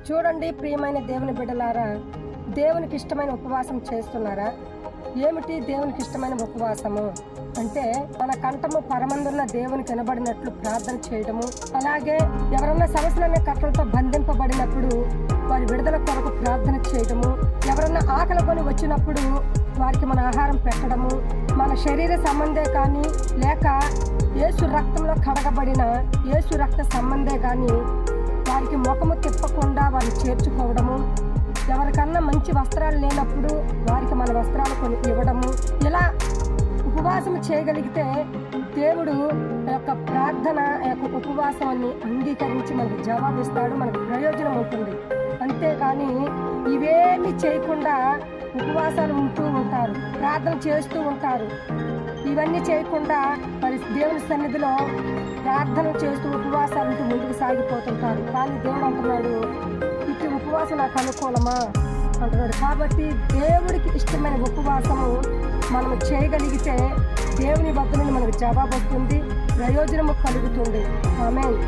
చూడండి ప్రియమైన దేవుని బిడ్డలారా, దేవునికి ఇష్టమైన ఉపవాసం చేస్తున్నారా? ఏమిటి దేవునికి ఇష్టమైన ఉపవాసము అంటే, మన కంఠము పరమందున్న దేవునికి వినబడినట్లు ప్రార్థన చేయడము, అలాగే ఎవరన్నా సమస్యలనే కట్టలతో బంధింపబడినప్పుడు వారి విడుదల కొరకు ప్రార్థన చేయడము, ఎవరన్నా ఆకలి కొని వచ్చినప్పుడు వారికి మన ఆహారం పెట్టడము, మన శరీర సంబంధే కానీ లేక యేసు రక్తంలో కడగబడిన యేసు రక్త సంబంధే కానీ వారికి ముఖము తిప్పకుండా వారిని చేర్చుకోవడము, ఎవరికన్నా మంచి వస్త్రాలు లేనప్పుడు వారికి మన వస్త్రాలు కొని ఇవ్వడము, ఇలా ఉపవాసం చేయగలిగితే దేవుడు యొక్క ప్రార్థన యొక్క ఉపవాసాన్ని అంగీకరించి మనకు జవాబిస్తాడు, మనకు ప్రయోజనం ఉంటుంది. అంతేకాని ఇవేమీ చేయకుండా ఉపవాసాలు ఉంటూ ఉంటారు, ప్రార్థన చేస్తూ ఉంటారు. ఇవన్నీ చేయకుండా మరి దేవుని సన్నిధిలో ప్రార్థన చేస్తూ ఉపవాసాలు ఉంటూ ముందుకు సాగిపోతుంటారు. కానీ దేవుడు అంటున్నాడు, ఇటు ఉపవాసం నాకు అనుకూలమా అంటున్నాడు. కాబట్టి దేవుడికి ఇష్టమైన ఉపవాసము మనము చేయగలిగితే దేవుని వద్ద నుండి మనకు జవాబు వస్తుంది, ప్రయోజనము కలుగుతుంది. ఆమేన్.